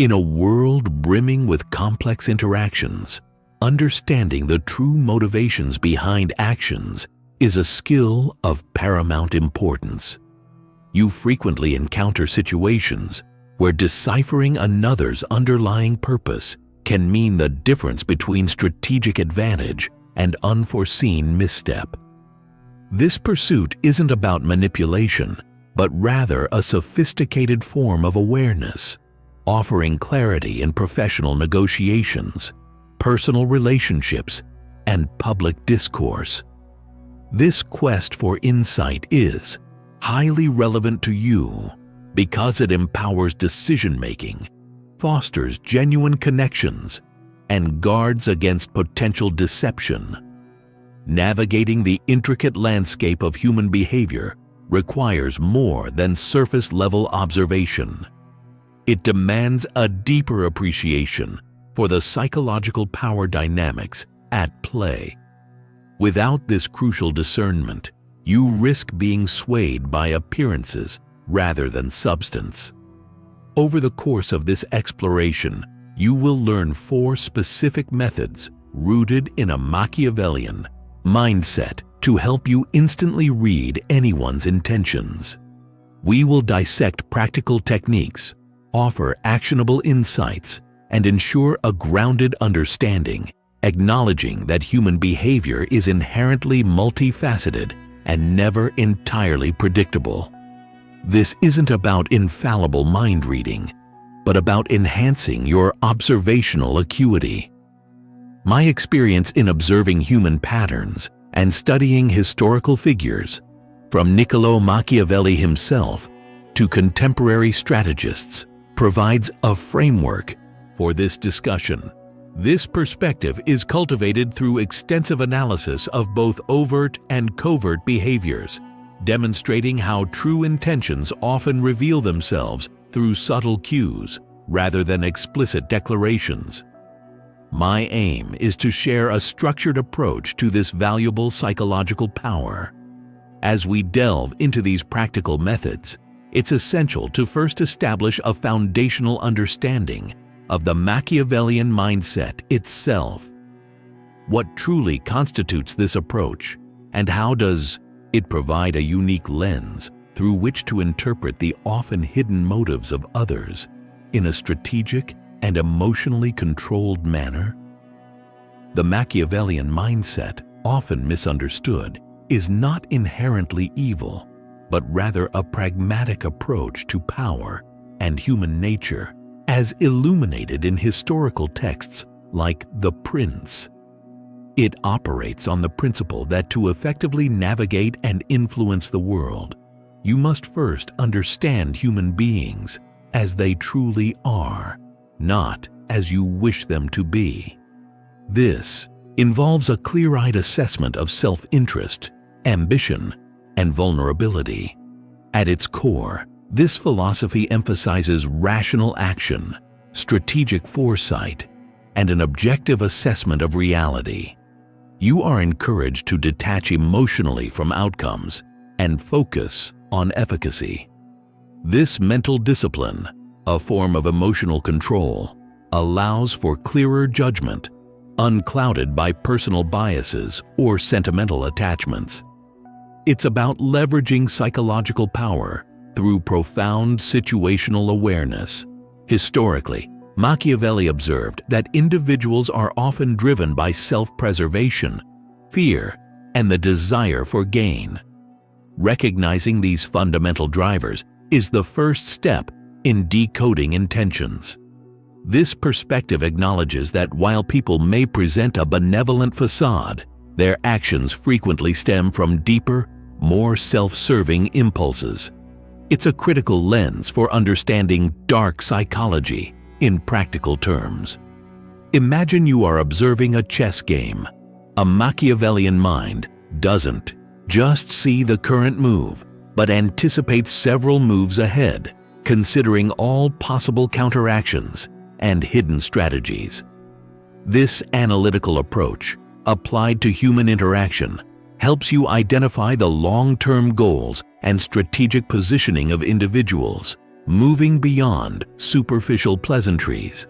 In a world brimming with complex interactions, understanding the true motivations behind actions is a skill of paramount importance. You frequently encounter situations where deciphering another's underlying purpose can mean the difference between strategic advantage and unforeseen misstep. This pursuit isn't about manipulation, but rather a sophisticated form of awareness, offering clarity in professional negotiations, personal relationships, and public discourse. This quest for insight is highly relevant to you because it empowers decision-making, fosters genuine connections, and guards against potential deception. Navigating the intricate landscape of human behavior requires more than surface-level observation. It demands a deeper appreciation for the psychological power dynamics at play. Without this crucial discernment, you risk being swayed by appearances rather than substance. Over the course of this exploration, you will learn 4 specific methods rooted in a Machiavellian mindset to help you instantly read anyone's intentions. We will dissect practical techniques, offer actionable insights, and ensure a grounded understanding, acknowledging that human behavior is inherently multifaceted and never entirely predictable. This isn't about infallible mind reading, but about enhancing your observational acuity. My experience in observing human patterns and studying historical figures, from Niccolo Machiavelli himself to contemporary strategists, provides a framework for this discussion. This perspective is cultivated through extensive analysis of both overt and covert behaviors, demonstrating how true intentions often reveal themselves through subtle cues rather than explicit declarations. My aim is to share a structured approach to this valuable psychological power. As we delve into these practical methods, it's essential to first establish a foundational understanding of the Machiavellian mindset itself. What truly constitutes this approach, and how does it provide a unique lens through which to interpret the often hidden motives of others in a strategic and emotionally controlled manner? The Machiavellian mindset, often misunderstood, is not inherently evil, but rather a pragmatic approach to power and human nature, as illuminated in historical texts like The Prince. It operates on the principle that to effectively navigate and influence the world, you must first understand human beings as they truly are, not as you wish them to be. This involves a clear-eyed assessment of self-interest, ambition, and vulnerability. At its core, this philosophy emphasizes rational action, strategic foresight, and an objective assessment of reality. You are encouraged to detach emotionally from outcomes and focus on efficacy. This mental discipline, a form of emotional control, allows for clearer judgment, unclouded by personal biases or sentimental attachments. It's about leveraging psychological power through profound situational awareness. Historically, Machiavelli observed that individuals are often driven by self-preservation, fear, and the desire for gain. Recognizing these fundamental drivers is the first step in decoding intentions. This perspective acknowledges that while people may present a benevolent facade, their actions frequently stem from deeper, more self-serving impulses. It's a critical lens for understanding dark psychology in practical terms. Imagine you are observing a chess game. A Machiavellian mind doesn't just see the current move, but anticipates several moves ahead, considering all possible counteractions and hidden strategies. This analytical approach, applied to human interaction, helps you identify the long-term goals and strategic positioning of individuals, moving beyond superficial pleasantries.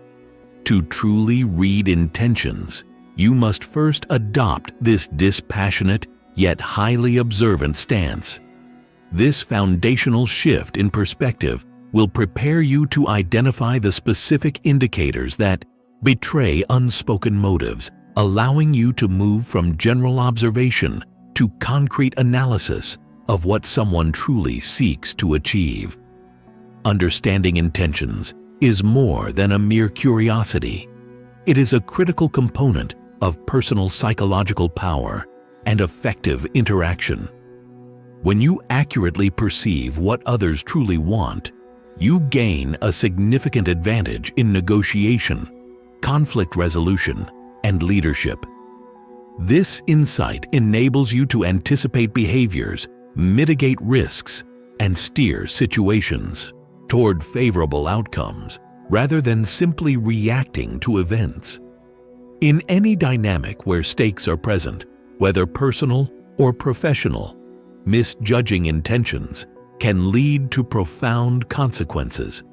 To truly read intentions, you must first adopt this dispassionate yet highly observant stance. This foundational shift in perspective will prepare you to identify the specific indicators that betray unspoken motives, allowing you to move from general observation to concrete analysis of what someone truly seeks to achieve. Understanding intentions is more than a mere curiosity. It is a critical component of personal psychological power and effective interaction. When you accurately perceive what others truly want, you gain a significant advantage in negotiation, conflict resolution, and leadership. This insight enables you to anticipate behaviors, mitigate risks, and steer situations toward favorable outcomes rather than simply reacting to events. In any dynamic where stakes are present, whether personal or professional, misjudging intentions can lead to profound consequences.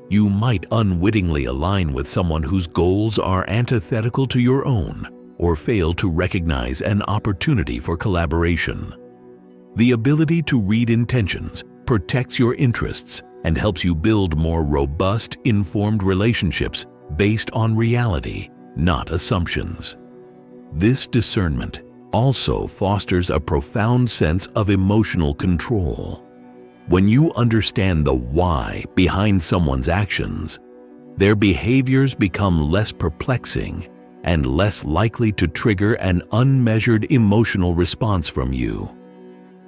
You might unwittingly align with someone whose goals are antithetical to your own, or fail to recognize an opportunity for collaboration. The ability to read intentions protects your interests and helps you build more robust, informed relationships based on reality, not assumptions. This discernment also fosters a profound sense of emotional control. When you understand the why behind someone's actions, their behaviors become less perplexing and less likely to trigger an unmeasured emotional response from you.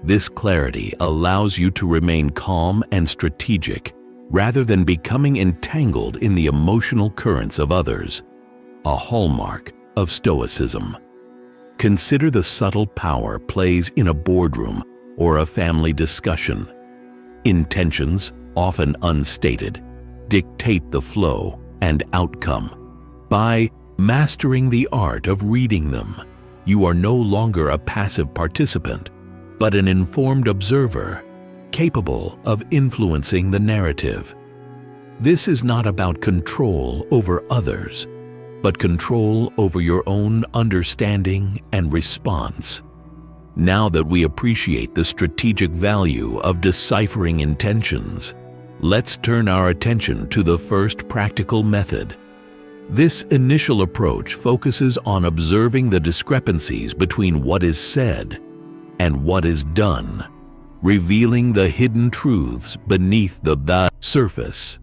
This clarity allows you to remain calm and strategic rather than becoming entangled in the emotional currents of others, a hallmark of stoicism. Consider the subtle power plays in a boardroom or a family discussion. Intentions, often unstated, dictate the flow and outcome. By mastering the art of reading them, you are no longer a passive participant, but an informed observer, capable of influencing the narrative. This is not about control over others, but control over your own understanding and response. Now that we appreciate the strategic value of deciphering intentions, let's turn our attention to the first practical method. This initial approach focuses on observing the discrepancies between what is said and what is done, revealing the hidden truths beneath the surface.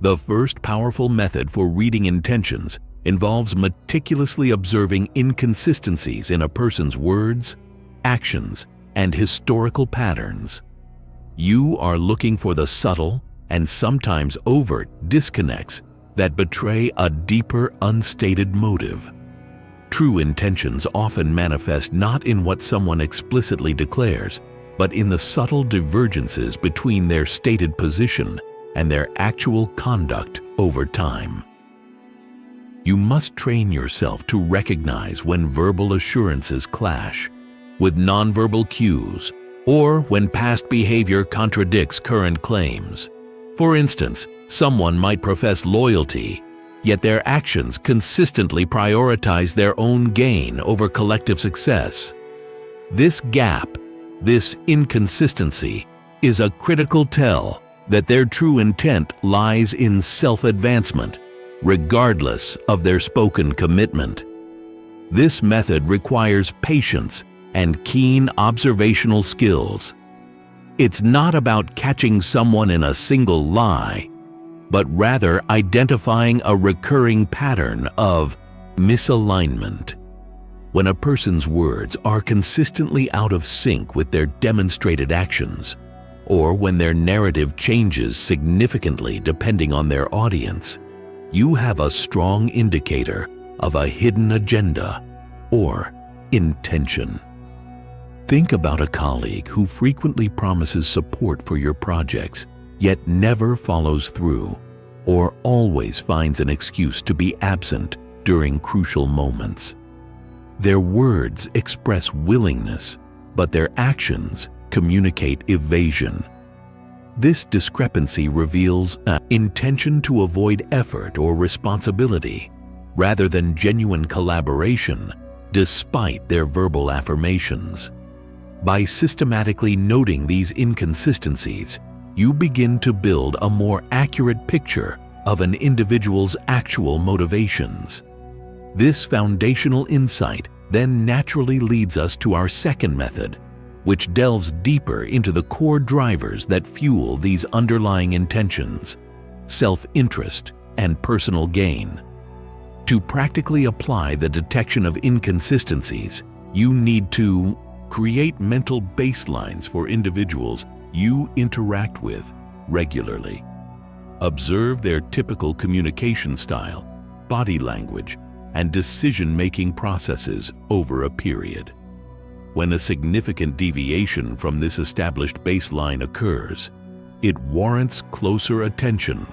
The first powerful method for reading intentions involves meticulously observing inconsistencies in a person's words, actions, and historical patterns. You are looking for the subtle and sometimes overt disconnects that betray a deeper, unstated motive. True intentions often manifest not in what someone explicitly declares, but in the subtle divergences between their stated position and their actual conduct over time. You must train yourself to recognize when verbal assurances clash with nonverbal cues, or when past behavior contradicts current claims. For instance, someone might profess loyalty, yet their actions consistently prioritize their own gain over collective success. This gap, this inconsistency, is a critical tell that their true intent lies in self-advancement, regardless of their spoken commitment. This method requires patience and keen observational skills. It's not about catching someone in a single lie, but rather identifying a recurring pattern of misalignment. When a person's words are consistently out of sync with their demonstrated actions, or when their narrative changes significantly depending on their audience, you have a strong indicator of a hidden agenda or intention. Think about a colleague who frequently promises support for your projects, yet never follows through, or always finds an excuse to be absent during crucial moments. Their words express willingness, but their actions communicate evasion. This discrepancy reveals an intention to avoid effort or responsibility, rather than genuine collaboration, despite their verbal affirmations. By systematically noting these inconsistencies, you begin to build a more accurate picture of an individual's actual motivations. This foundational insight then naturally leads us to our second method, which delves deeper into the core drivers that fuel these underlying intentions: self-interest and personal gain. To practically apply the detection of inconsistencies, you need to create mental baselines for individuals you interact with regularly. Observe their typical communication style, body language, and decision-making processes over a period. When a significant deviation from this established baseline occurs, it warrants closer attention.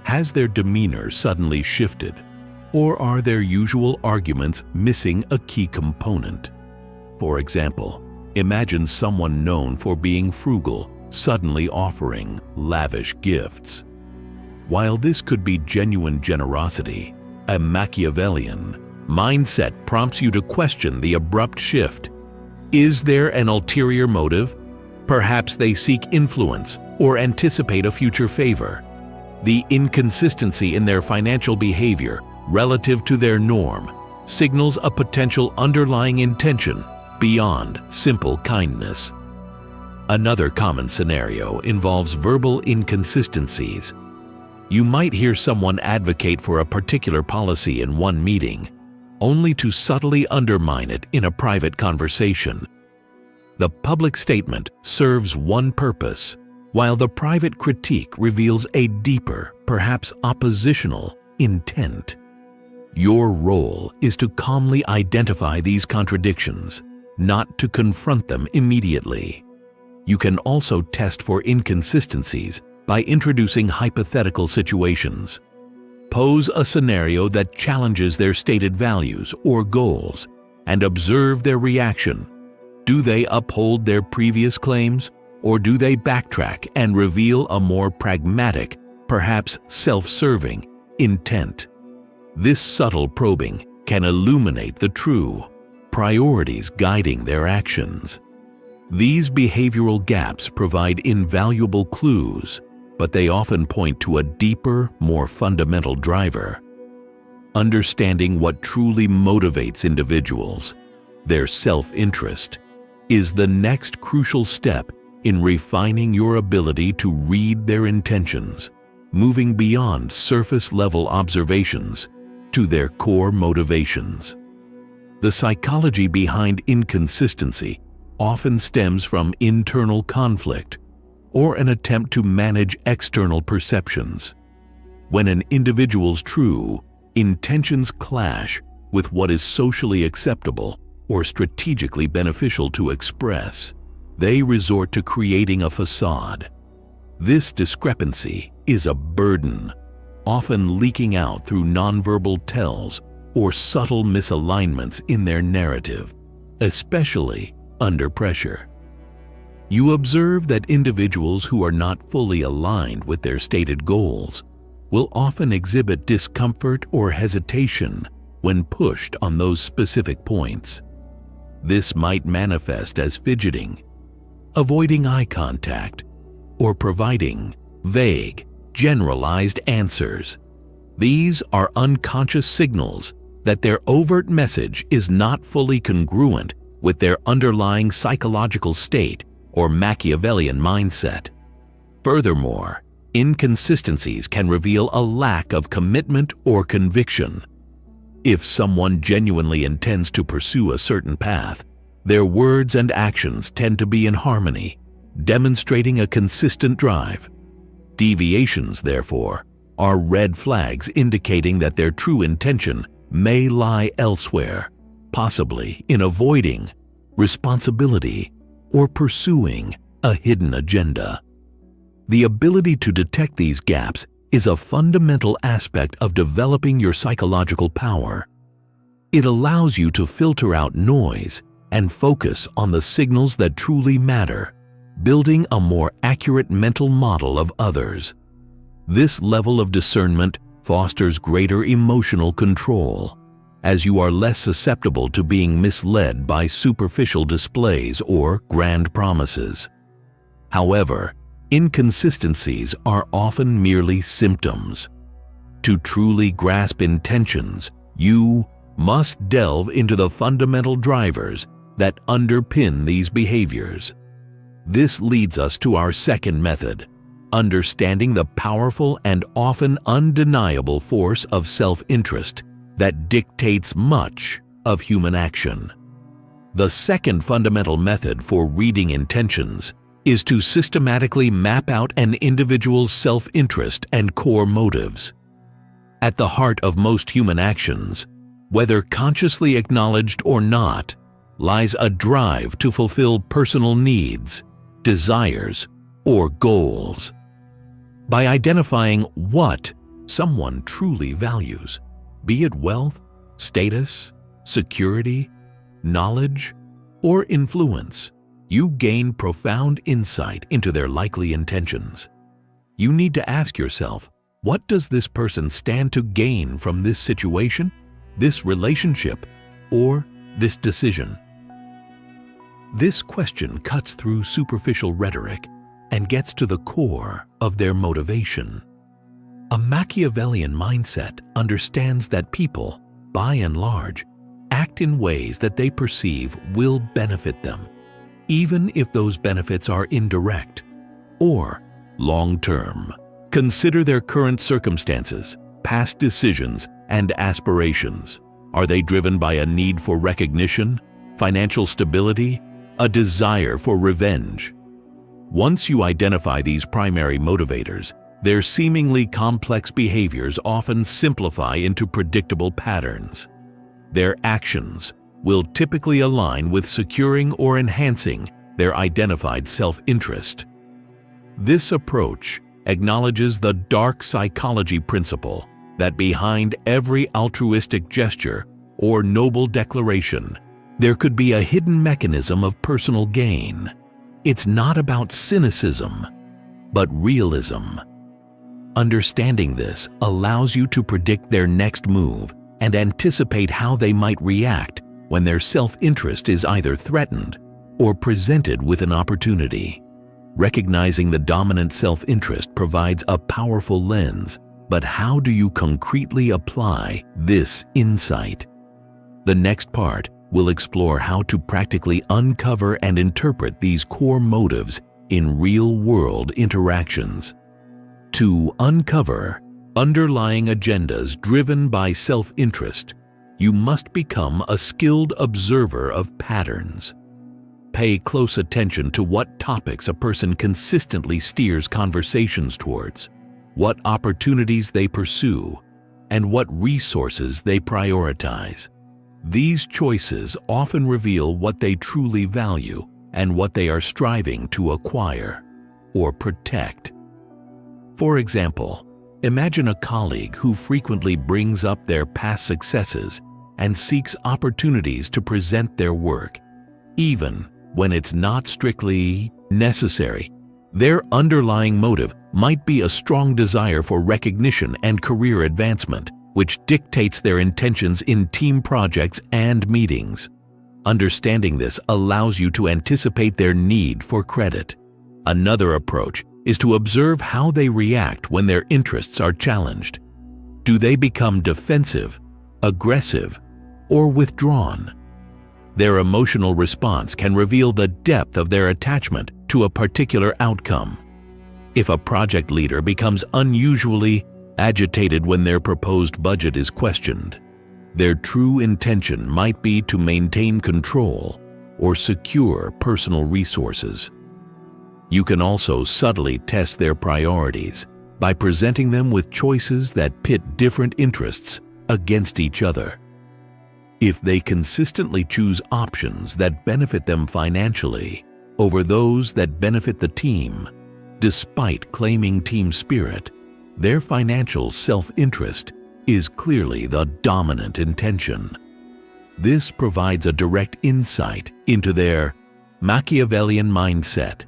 Has their demeanor suddenly shifted, or are their usual arguments missing a key component? For example, imagine someone known for being frugal suddenly offering lavish gifts. While this could be genuine generosity, a Machiavellian mindset prompts you to question the abrupt shift. Is there an ulterior motive? Perhaps they seek influence or anticipate a future favor. The inconsistency in their financial behavior relative to their norm signals a potential underlying intention beyond simple kindness. Another common scenario involves verbal inconsistencies. You might hear someone advocate for a particular policy in one meeting, only to subtly undermine it in a private conversation. The public statement serves one purpose, while the private critique reveals a deeper, perhaps oppositional, intent. Your role is to calmly identify these contradictions, not to confront them immediately. You can also test for inconsistencies by introducing hypothetical situations. Pose a scenario that challenges their stated values or goals and observe their reaction. Do they uphold their previous claims, or do they backtrack and reveal a more pragmatic, perhaps self-serving, intent? This subtle probing can illuminate the true priorities guiding their actions. These behavioral gaps provide invaluable clues, but they often point to a deeper, more fundamental driver. Understanding what truly motivates individuals, their self-interest, is the next crucial step in refining your ability to read their intentions, moving beyond surface-level observations to their core motivations. The psychology behind inconsistency often stems from internal conflict or an attempt to manage external perceptions. When an individual's true intentions clash with what is socially acceptable or strategically beneficial to express, they resort to creating a facade. This discrepancy is a burden, often leaking out through nonverbal tells or subtle misalignments in their narrative, especially under pressure. You observe that individuals who are not fully aligned with their stated goals will often exhibit discomfort or hesitation when pushed on those specific points. This might manifest as fidgeting, avoiding eye contact, or providing vague, generalized answers. These are unconscious signals that their overt message is not fully congruent with their underlying psychological state or Machiavellian mindset. Furthermore, inconsistencies can reveal a lack of commitment or conviction. If someone genuinely intends to pursue a certain path, their words and actions tend to be in harmony, demonstrating a consistent drive. Deviations, therefore, are red flags indicating that their true intention may lie elsewhere, possibly in avoiding responsibility or pursuing a hidden agenda. The ability to detect these gaps is a fundamental aspect of developing your psychological power. It allows you to filter out noise and focus on the signals that truly matter, building a more accurate mental model of others. This level of discernment fosters greater emotional control, as you are less susceptible to being misled by superficial displays or grand promises. However, inconsistencies are often merely symptoms. To truly grasp intentions, you must delve into the fundamental drivers that underpin these behaviors. This leads us to our second method, understanding the powerful and often undeniable force of self-interest that dictates much of human action. The second fundamental method for reading intentions is to systematically map out an individual's self-interest and core motives. At the heart of most human actions, whether consciously acknowledged or not, lies a drive to fulfill personal needs, desires, or goals. By identifying what someone truly values, be it wealth, status, security, knowledge, or influence, you gain profound insight into their likely intentions. You need to ask yourself, what does this person stand to gain from this situation, this relationship, or this decision? This question cuts through superficial rhetoric and gets to the core of their motivation. A Machiavellian mindset understands that people, by and large, act in ways that they perceive will benefit them, even if those benefits are indirect or long-term. Consider their current circumstances, past decisions, and aspirations. Are they driven by a need for recognition, financial stability, a desire for revenge? Once you identify these primary motivators, their seemingly complex behaviors often simplify into predictable patterns. Their actions will typically align with securing or enhancing their identified self-interest. This approach acknowledges the dark psychology principle that behind every altruistic gesture or noble declaration, there could be a hidden mechanism of personal gain. It's not about cynicism, but realism. Understanding this allows you to predict their next move and anticipate how they might react when their self-interest is either threatened or presented with an opportunity. Recognizing the dominant self-interest provides a powerful lens, but how do you concretely apply this insight? The next part will explore how to practically uncover and interpret these core motives in real-world interactions. To uncover underlying agendas driven by self-interest, you must become a skilled observer of patterns. Pay close attention to what topics a person consistently steers conversations towards, what opportunities they pursue, and what resources they prioritize. These choices often reveal what they truly value and what they are striving to acquire or protect. For example, imagine a colleague who frequently brings up their past successes and seeks opportunities to present their work, even when it's not strictly necessary. Their underlying motive might be a strong desire for recognition and career advancement, which dictates their intentions in team projects and meetings. Understanding this allows you to anticipate their need for credit. Another approach is to observe how they react when their interests are challenged. Do they become defensive, aggressive, or withdrawn? Their emotional response can reveal the depth of their attachment to a particular outcome. If a project leader becomes unusually agitated when their proposed budget is questioned, their true intention might be to maintain control or secure personal resources. You can also subtly test their priorities by presenting them with choices that pit different interests against each other. If they consistently choose options that benefit them financially over those that benefit the team, despite claiming team spirit, their financial self-interest is clearly the dominant intention. This provides a direct insight into their Machiavellian mindset,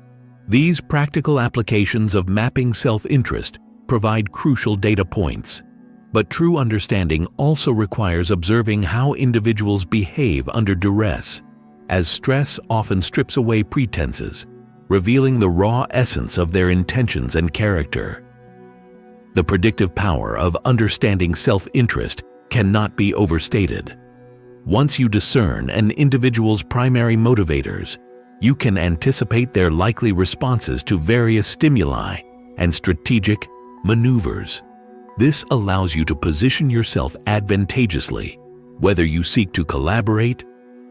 These practical applications of mapping self-interest provide crucial data points, but true understanding also requires observing how individuals behave under duress, as stress often strips away pretenses, revealing the raw essence of their intentions and character. The predictive power of understanding self-interest cannot be overstated. Once you discern an individual's primary motivators, you can anticipate their likely responses to various stimuli and strategic maneuvers. This allows you to position yourself advantageously, whether you seek to collaborate,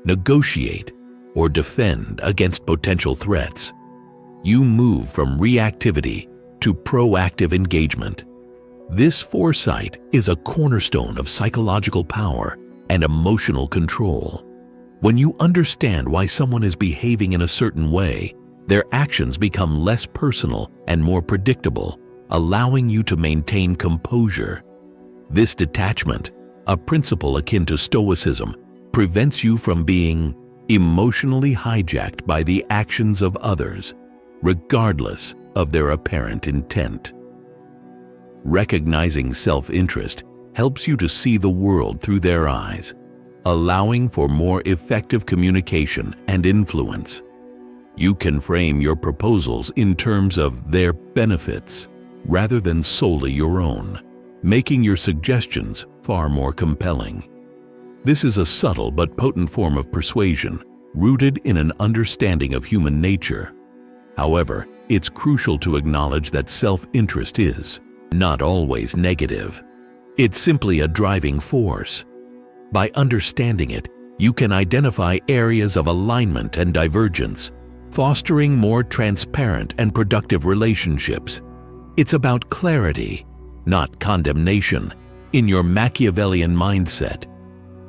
negotiate, or defend against potential threats. You move from reactivity to proactive engagement. This foresight is a cornerstone of psychological power and emotional control. When you understand why someone is behaving in a certain way, their actions become less personal and more predictable, allowing you to maintain composure. This detachment, a principle akin to stoicism, prevents you from being emotionally hijacked by the actions of others, regardless of their apparent intent. Recognizing self-interest helps you to see the world through their eyes, allowing for more effective communication and influence. You can frame your proposals in terms of their benefits rather than solely your own, making your suggestions far more compelling. This is a subtle but potent form of persuasion, rooted in an understanding of human nature. However, it's crucial to acknowledge that self-interest is not always negative. It's simply a driving force. By understanding it, you can identify areas of alignment and divergence, fostering more transparent and productive relationships. It's about clarity, not condemnation, in your Machiavellian mindset.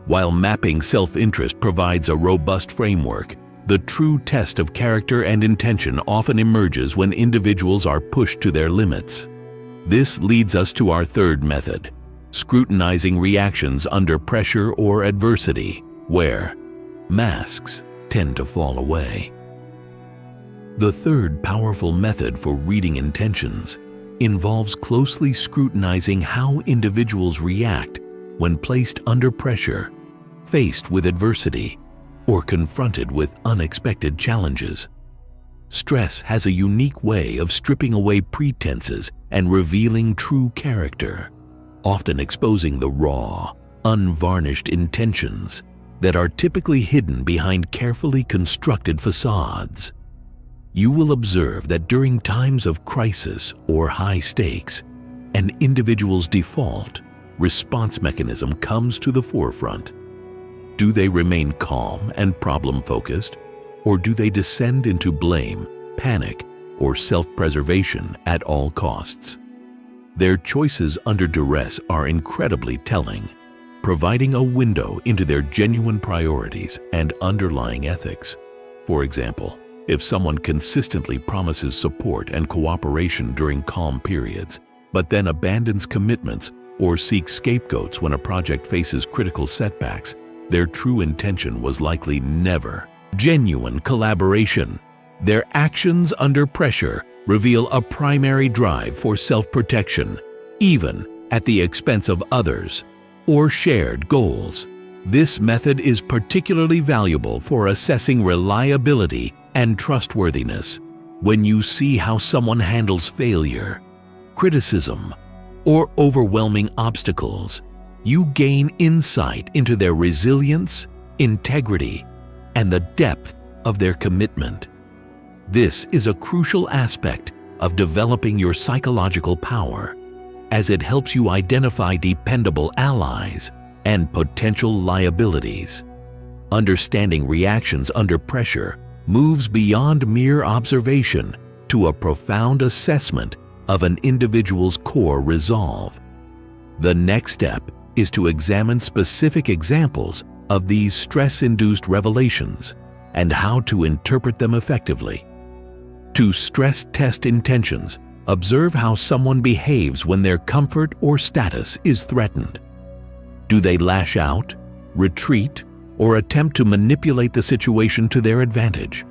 While mapping self-interest provides a robust framework, the true test of character and intention often emerges when individuals are pushed to their limits. This leads us to our third method, scrutinizing reactions under pressure or adversity, where masks tend to fall away. The third powerful method for reading intentions involves closely scrutinizing how individuals react when placed under pressure, faced with adversity, or confronted with unexpected challenges. Stress has a unique way of stripping away pretenses and revealing true character, often exposing the raw, unvarnished intentions that are typically hidden behind carefully constructed facades. You will observe that during times of crisis or high stakes, an individual's default response mechanism comes to the forefront. Do they remain calm and problem-focused, or do they descend into blame, panic, or self-preservation at all costs? Their choices under duress are incredibly telling, providing a window into their genuine priorities and underlying ethics. For example, if someone consistently promises support and cooperation during calm periods, but then abandons commitments or seeks scapegoats when a project faces critical setbacks, their true intention was likely never genuine collaboration. Their actions under pressure reveal a primary drive for self-protection, even at the expense of others or shared goals. This method is particularly valuable for assessing reliability and trustworthiness. When you see how someone handles failure, criticism, or overwhelming obstacles, you gain insight into their resilience, integrity, and the depth of their commitment. This is a crucial aspect of developing your psychological power, as it helps you identify dependable allies and potential liabilities. Understanding reactions under pressure moves beyond mere observation to a profound assessment of an individual's core resolve. The next step is to examine specific examples of these stress-induced revelations and how to interpret them effectively. To stress test intentions, observe how someone behaves when their comfort or status is threatened. Do they lash out, retreat, or attempt to manipulate the situation to their advantage?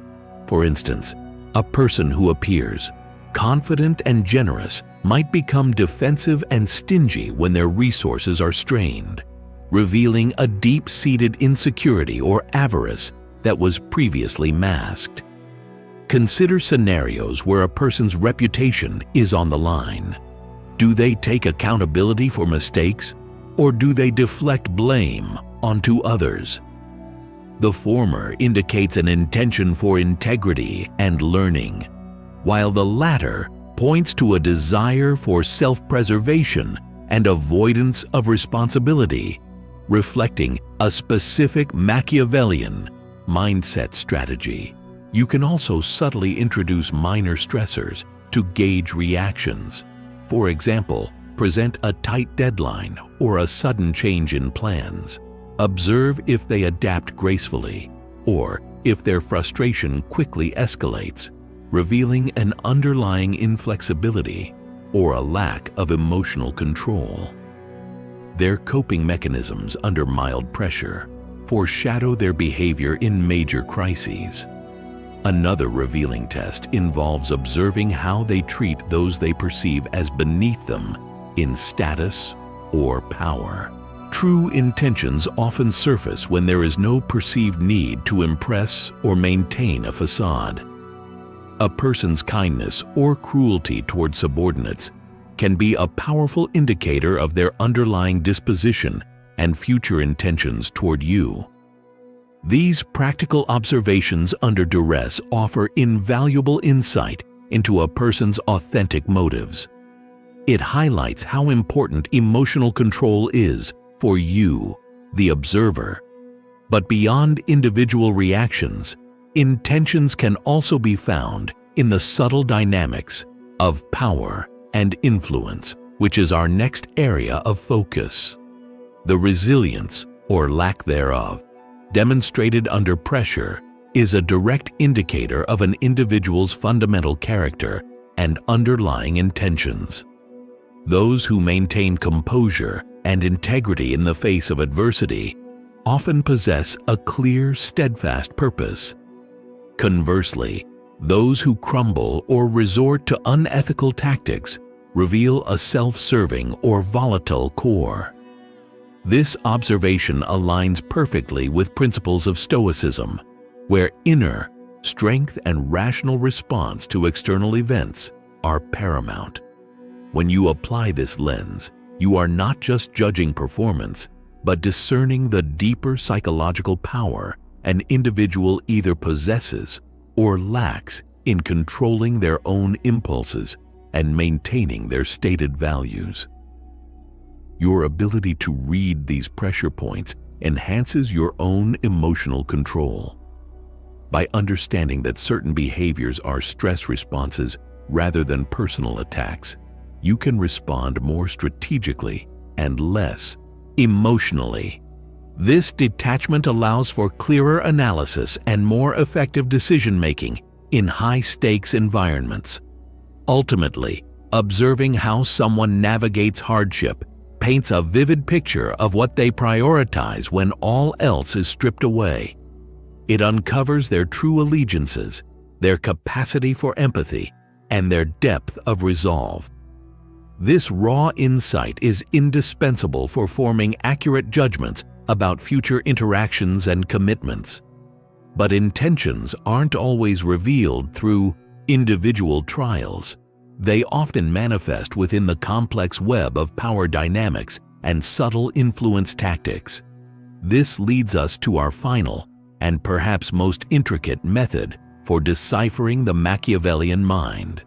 For instance, A person who appears confident and generous might become defensive and stingy when their resources are strained, revealing a deep-seated insecurity or avarice that was previously masked. Consider scenarios where a person's reputation is on the line. Do they take accountability for mistakes, or do they deflect blame onto others? The former indicates an intention for integrity and learning, while the latter points to a desire for self-preservation and avoidance of responsibility, reflecting a specific Machiavellian mindset strategy. You can also subtly introduce minor stressors to gauge reactions. For example, present a tight deadline or a sudden change in plans. Observe if they adapt gracefully, or if their frustration quickly escalates, revealing an underlying inflexibility or a lack of emotional control. Their coping mechanisms under mild pressure foreshadow their behavior in major crises. Another revealing test involves observing how they treat those they perceive as beneath them in status or power. True intentions often surface when there is no perceived need to impress or maintain a facade. A person's kindness or cruelty toward subordinates can be a powerful indicator of their underlying disposition and future intentions toward you. These practical observations under duress offer invaluable insight into a person's authentic motives. It highlights how important emotional control is for you, the observer. But beyond individual reactions, intentions can also be found in the subtle dynamics of power and influence, which is our next area of focus. The resilience, or lack thereof, demonstrated under pressure is a direct indicator of an individual's fundamental character and underlying intentions. Those who maintain composure and integrity in the face of adversity often possess a clear, steadfast purpose. Conversely, those who crumble or resort to unethical tactics reveal a self-serving or volatile core. This observation aligns perfectly with principles of stoicism, where inner strength and rational response to external events are paramount. When you apply this lens, you are not just judging performance, but discerning the deeper psychological power an individual either possesses or lacks in controlling their own impulses and maintaining their stated values. Your ability to read these pressure points enhances your own emotional control. By understanding that certain behaviors are stress responses rather than personal attacks, you can respond more strategically and less emotionally. This detachment allows for clearer analysis and more effective decision-making in high-stakes environments. Ultimately, observing how someone navigates hardship paints a vivid picture of what they prioritize when all else is stripped away. It uncovers their true allegiances, their capacity for empathy, and their depth of resolve. This raw insight is indispensable for forming accurate judgments about future interactions and commitments. But intentions aren't always revealed through individual trials. They often manifest within the complex web of power dynamics and subtle influence tactics. This leads us to our final and perhaps most intricate method for deciphering the Machiavellian mind.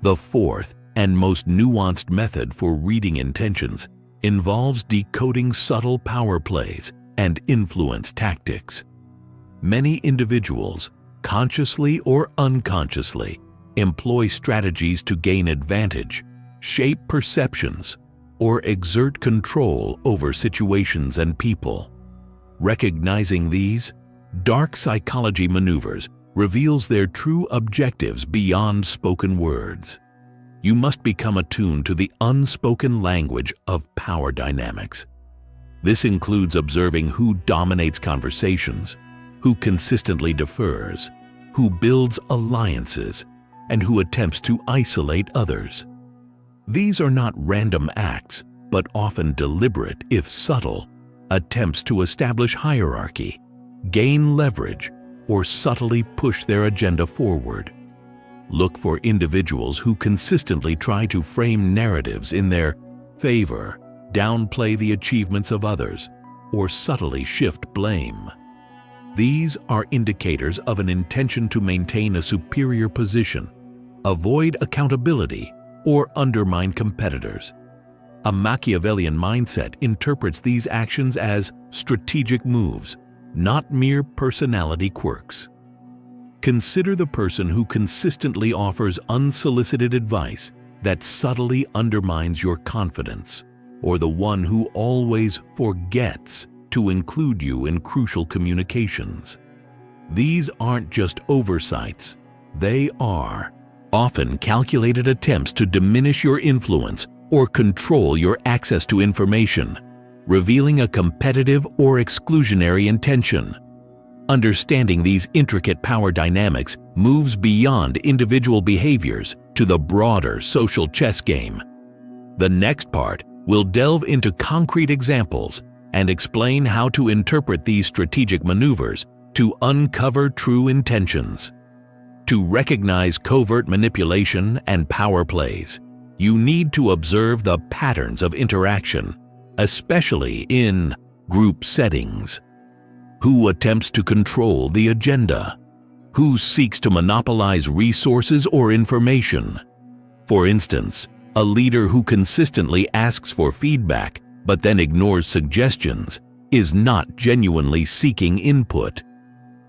The fourth and most nuanced method for reading intentions involves decoding subtle power plays and influence tactics. Many individuals, consciously or unconsciously, employ strategies to gain advantage, shape perceptions, or exert control over situations and people. Recognizing these dark psychology maneuvers reveals their true objectives beyond spoken words. You must become attuned to the unspoken language of power dynamics. This includes observing who dominates conversations, who consistently defers, who builds alliances, and who attempts to isolate others. These are not random acts, but often deliberate, if subtle, attempts to establish hierarchy, gain leverage, or subtly push their agenda forward. Look for individuals who consistently try to frame narratives in their favor, downplay the achievements of others, or subtly shift blame. These are indicators of an intention to maintain a superior position, avoid accountability, or undermine competitors. A Machiavellian mindset interprets these actions as strategic moves, not mere personality quirks. Consider the person who consistently offers unsolicited advice that subtly undermines your confidence, or the one who always forgets to include you in crucial communications. These aren't just oversights, they are often calculated attempts to diminish your influence or control your access to information, revealing a competitive or exclusionary intention. Understanding these intricate power dynamics moves beyond individual behaviors to the broader social chess game. The next part will delve into concrete examples and explain how to interpret these strategic maneuvers to uncover true intentions. To recognize covert manipulation and power plays, you need to observe the patterns of interaction, especially in group settings. Who attempts to control the agenda? Who seeks to monopolize resources or information? For instance, a leader who consistently asks for feedback but then ignores suggestions is not genuinely seeking input.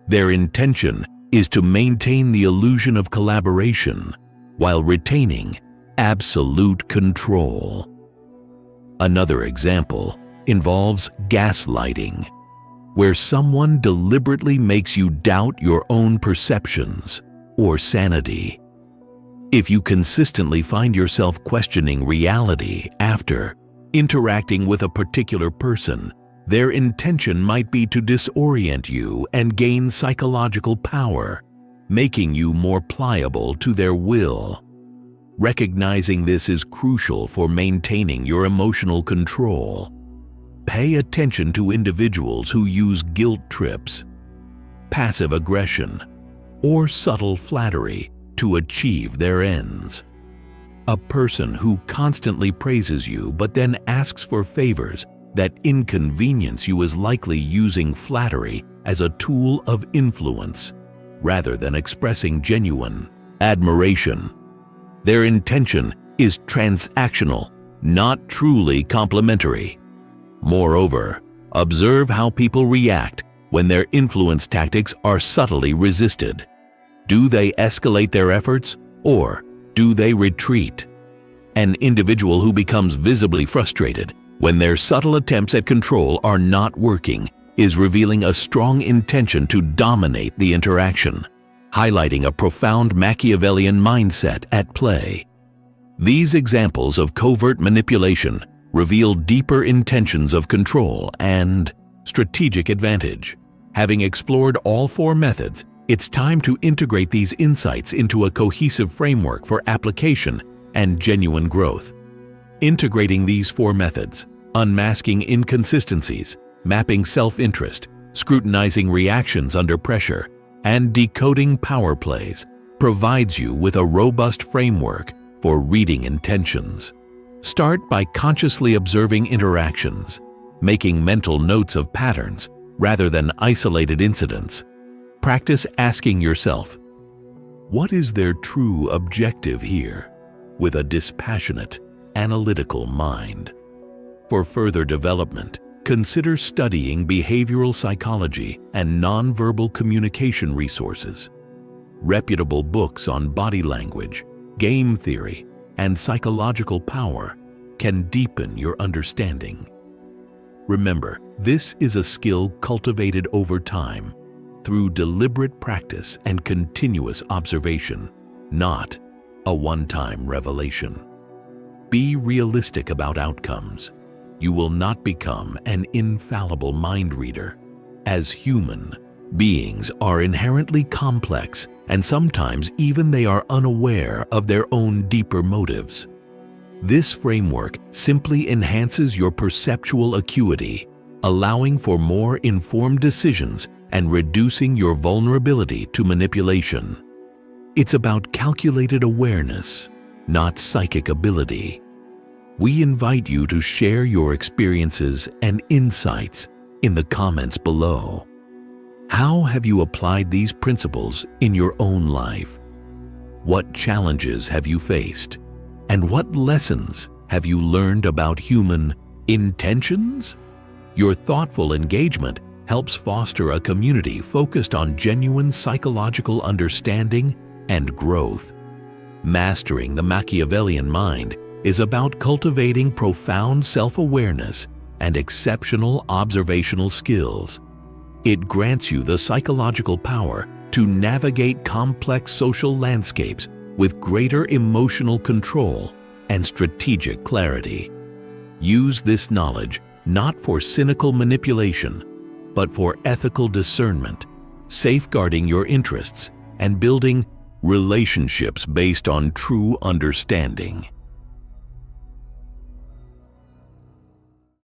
Their intention is to maintain the illusion of collaboration while retaining absolute control. Another example involves gaslighting, where someone deliberately makes you doubt your own perceptions or sanity. If you consistently find yourself questioning reality after interacting with a particular person, their intention might be to disorient you and gain psychological power, making you more pliable to their will. Recognizing this is crucial for maintaining your emotional control. Pay attention to individuals who use guilt trips, passive aggression, or subtle flattery to achieve their ends. A person who constantly praises you but then asks for favors that inconvenience you is likely using flattery as a tool of influence rather than expressing genuine admiration. Their intention is transactional, not truly complimentary. Moreover, observe how people react when their influence tactics are subtly resisted. Do they escalate their efforts, or do they retreat? An individual who becomes visibly frustrated when their subtle attempts at control are not working is revealing a strong intention to dominate the interaction, highlighting a profound Machiavellian mindset at play. These examples of covert manipulation reveal deeper intentions of control and strategic advantage. Having explored all four methods, it's time to integrate these insights into a cohesive framework for application and genuine growth. Integrating these four methods, unmasking inconsistencies, mapping self-interest, scrutinizing reactions under pressure, and decoding power plays, provides you with a robust framework for reading intentions. Start by consciously observing interactions, making mental notes of patterns rather than isolated incidents. Practice asking yourself, what is their true objective here, with a dispassionate, analytical mind. For further development, consider studying behavioral psychology and nonverbal communication resources. Reputable books on body language, game theory, and psychological power can deepen your understanding. Remember, this is a skill cultivated over time through deliberate practice and continuous observation, not a one-time revelation. Be realistic about outcomes. You will not become an infallible mind reader. As human, Beings are inherently complex, and sometimes even they are unaware of their own deeper motives. This framework simply enhances your perceptual acuity, allowing for more informed decisions and reducing your vulnerability to manipulation. It's about calculated awareness, not psychic ability. We invite you to share your experiences and insights in the comments below. How have you applied these principles in your own life? What challenges have you faced? And what lessons have you learned about human intentions? Your thoughtful engagement helps foster a community focused on genuine psychological understanding and growth. Mastering the Machiavellian mind is about cultivating profound self-awareness and exceptional observational skills. It grants you the psychological power to navigate complex social landscapes with greater emotional control and strategic clarity. Use this knowledge not for cynical manipulation, but for ethical discernment, safeguarding your interests and building relationships based on true understanding.